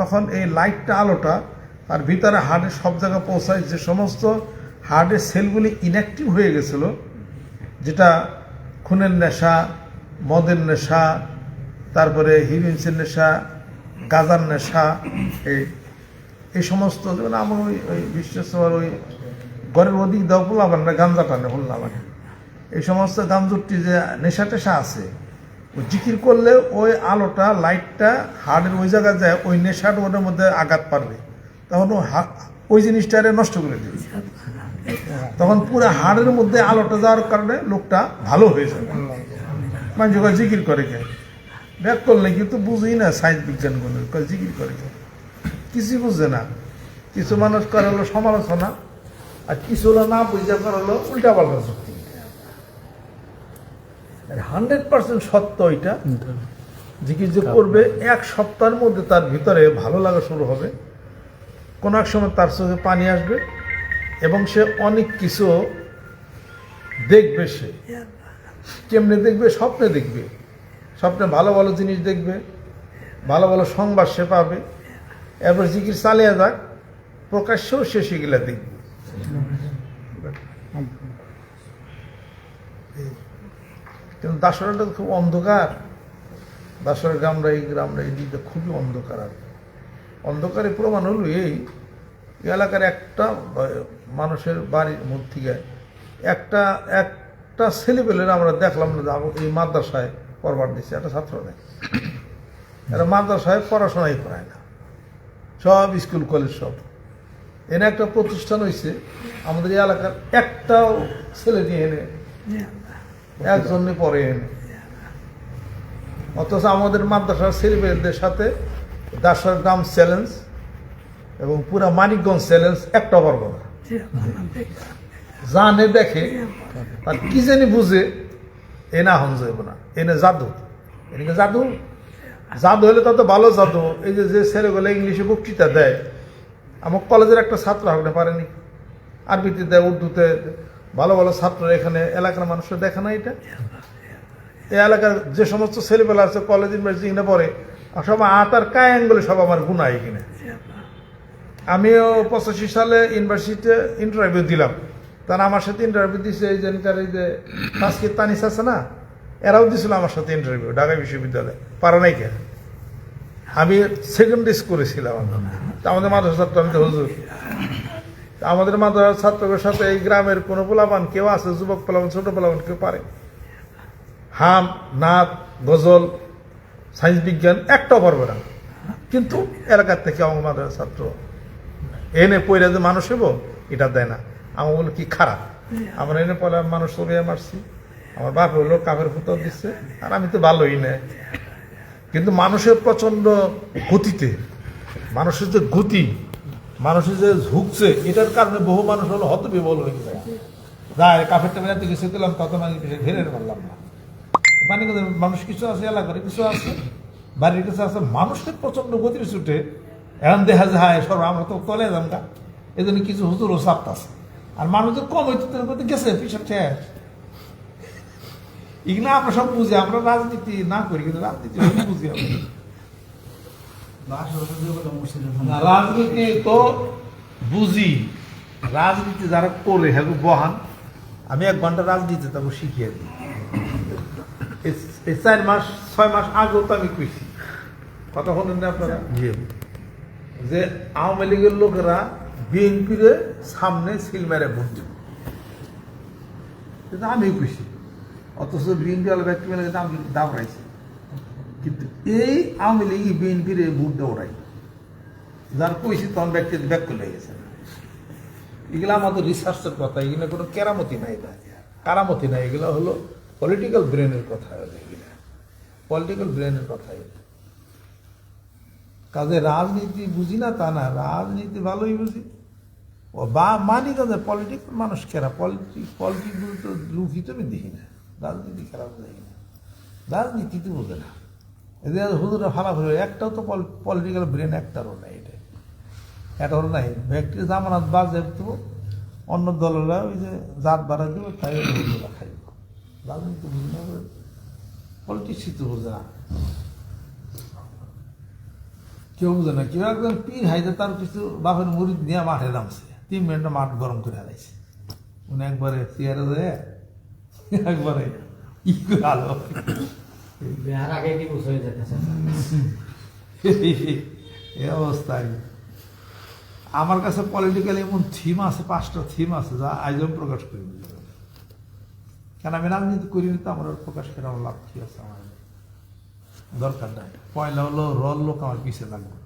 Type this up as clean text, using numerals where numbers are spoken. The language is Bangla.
তখন এই লাইটটা আলোটা তার ভিতরে হার্টের সব জায়গায় পৌঁছায়, যে সমস্ত হার্টের সেলগুলি ইনঅ্যাক্টিভ হয়ে গেছিল, যেটা খুনের নেশা, মদের নেশা, তারপরে হিরোইন্সের নেশা, গাঁজার নেশা, এই সমস্ত, যেমন আমার ওই বিশ্বস্তবার ওই ঘরের অধিক দেওয়া পোলাবেন না, গাঞ্জা টানে হল্লা মানে এই সমস্ত গাঞ্জুরটি যে নেশা টেশা আছে, ওই জিকির করলে ওই আলোটা লাইটটা হার্টের ওই জায়গায় যায়, ওই নেশাটা ওটার মধ্যে আঘাত পারবে, তখন ওই জিনিসটারে নষ্ট করে দেবে। তখন পুরো হাড়ের মধ্যে আলোটা যাওয়ার কারণে লোকটা ভালো হয়ে যাবে। মানুষ জিকির করে কে ব্যাক করলে কিন্তু বুঝি না, সায়েন্স বিজ্ঞানগুলো জিকির করে কে কিছুই বুঝে না। কিছু মানুষ করে হলো সমালোচনা, আর কিছু হলো না বুঝে করে হলো উল্টা পাল্টা শক্তি। 100% সত্য এটা। জিকির যে করবে এক সপ্তাহের মধ্যে তার ভিতরে ভালো লাগা শুরু হবে, কোনো এক সময় তার চোখে পানি আসবে এবং সে অনেক কিছু দেখবে। সে কেমনে দেখবে? স্বপ্নে দেখবে, স্বপ্নে ভালো ভালো জিনিস দেখবে, ভালো ভালো সংবাদ সে পাবে। এরপর জিকির চালিয়ে যাক, প্রকাশ্যেও সে সেগুলা দেখবে। কিন্তু দাসরাটা খুব অন্ধকার, দাসরের গ্রামরা এই দিকটা খুবই অন্ধকার। আর অন্ধকারে প্রমাণ হলো এই এলাকার একটা মানুষের বাড়ির মধ্যে থেকে একটা ছেলেপেলের আমরা দেখলাম না, এই মাদ্রাসায় পড়বার দিচ্ছে একটা ছাত্র নেই, এরা মাদ্রাসায় পড়াশোনাই করায় না, সব স্কুল কলেজ সব। এনে একটা প্রতিষ্ঠান হয়েছে আমাদের এই এলাকার, একটাও ছেলে নিয়ে এনে একজনে পড়ে এনে, অথচ আমাদের মাদ্রাসার ছেলেপেলেদের সাথে দাসর গ্রাম চ্যালেঞ্জ এবং পুরা মানিকগঞ্জ চ্যালেঞ্জ একটা পারবো না। জানে দেখে আর কি জানি বুঝে এনে হন যাইব না, এনে জাদু, এদিকে জাদু জাদু হলে তত ভালো জাদু। এই যে ছেলেগুলো ইংলিশে বক্তৃতা দেয়, আমার কলেজের একটা ছাত্র হতে পারেনি, আরবিতে দেয়, উর্দুতে, ভালো ভালো ছাত্র এখানে এলাকার মানুষের দেখে না। এটা এই এলাকার যে সমস্ত ছেলেবেলা আছে কলেজ ইউনিভার্সিটি কিনে পড়ে, সব আতার কায়াং বলে সব আমার গুণাই কিনে। আমিও 85 সালে ইউনিভার্সিটিতে ইন্টারভিউ দিলাম, তারা আমার সাথে ইন্টারভিউ দিচ্ছে। এই জনকার এই যে তাসকির তানিস আছে না, এরাও দিছিল আমার সাথে ইন্টারভিউ ঢাকা বিশ্ববিদ্যালয়ে, পারা নাই কে। আমি সেকেন্ডারি স্কুলে ছিলাম, আমাদের মাদ্রাসা ছাত্র, আমি তো হুজুর। আমাদের মাদ্রাসার ছাত্রদের সাথে এই গ্রামের কোনো পোলাপান কেউ আছে, যুবক পোলাপান, ছোট পোলাপান কেউ পারে হাম, নাচ, গজল, সায়েন্স বিজ্ঞান একটাও পারবে না। কিন্তু এলাকার থেকে আমার মাদ্রাসার ছাত্র এনে পয়রা যে মানুষ হইব এটা দেয় না। আমার বলে কি খারাপ, আমরা এনে পয়লা মানুষ চলিয়ে মারছি, আমার বাপ হলো কাপের ফুতর দিচ্ছে, আর আমি তো ভালোই না। কিন্তু মানুষের প্রচন্ড গতিতে, মানুষের যে গতি, মানুষের যে ঝুঁকছে, এটার কারণে বহু মানুষ হলো হতবিহ্বল হয়ে যায়। যায় কাফের টাকা থেকে শিখলাম, তত মানে ঘেরে মারলাম না। মানে মানুষ কিছু আছে, এলাকার কিছু আছে, বাড়ির কিছু আছে, মানুষের প্রচন্ড গতির ছুটে এখন দেখা যায় সব আমরা তো তলে যাম গা, এই জন্য কিছু হুজুরও চাপতাছে। আর মানুষ তো কম হইতে গেছে পিছাব শেষ। এগুলো আমরা সব বুঝি, আমরা রাজনীতি না করি, কিন্তু রাজনীতি বুঝি। রাজনীতি তো বুঝি, রাজনীতি যারা করে হ্যাঁ বহান। আমি 1 ঘন্টা রাজনীতি তারপর শিখিয়ে দিই। এই 4 মাস 6 মাস আগেও তো আমি কইছি, কথা বলেন না আপনারা, যে আওয়ামী লীগের লোকেরা বিএনপির সামনে সিল মেরে ভোট দেবে, কিন্তু আমিও কইছি। অথচ বিএনপি আলো ব্যক্তি মেলে আমি দাবড়াইছি, কিন্তু এই আওয়ামী লীগই বিএনপির ভোট দৌড়াই, যার কইছি তখন ব্যক্তি ব্যাক করে গেছে। এগুলো আমাদের রিসার্চের কথা, এগুলো কোনো কেরামতি নাই, কারামতি নাই, এগুলো হলো পলিটিক্যাল ব্রেনের কথা। এগুলো পলিটিক্যাল ব্রেনের কথা। কাজে রাজনীতি বুঝি না তা না, রাজনীতি ভালোই বুঝি। ও বা মানি কাজে পলিটিক্স মানুষ কেরা, পলিটিক্স তো লুকিত আমি দেখি না, রাজনীতি খারাপ দেখি না, রাজনীতি তো বোঝে না। এদের হুজুরা খারাপ হয়ে একটাও তো পলিটিক্যাল ব্রেন একটারও নাই, এটারও নাই। ব্যক্তির জামানত বাজে তো অন্য দলেরা ওই যে জাত বাড়া দেবো, তাই হুজুরা খাইব। রাজনীতি বুঝি না, পলিটিক্সই তো বোঝে না। কেউ বুঝে না, কেউ একজন পীর হাইতে তার কিছু বাপের মুড়ি নিয়ে মাঠে নামছে, 3 মিনিটে মাঠ গরম করে হারাইছে। উনি একবারে চেয়ারে যায়, একবারে ই করে আলো বিহার আগে কি বুঝ হয়ে যেতেছে এই অবস্থায়। আমার কাছে পলিটিক্যাল এমন থিম আছে, 5টা থিম আছে যা আয়োজন প্রকাশ করি, কেন আমি রাজনীতি করিনি তো আমার প্রকাশ করে আমার লাভ কি আছে? আমার দরকার নাই। পয়লা হলো রল লোক আমার পিছিয়ে লাগবে।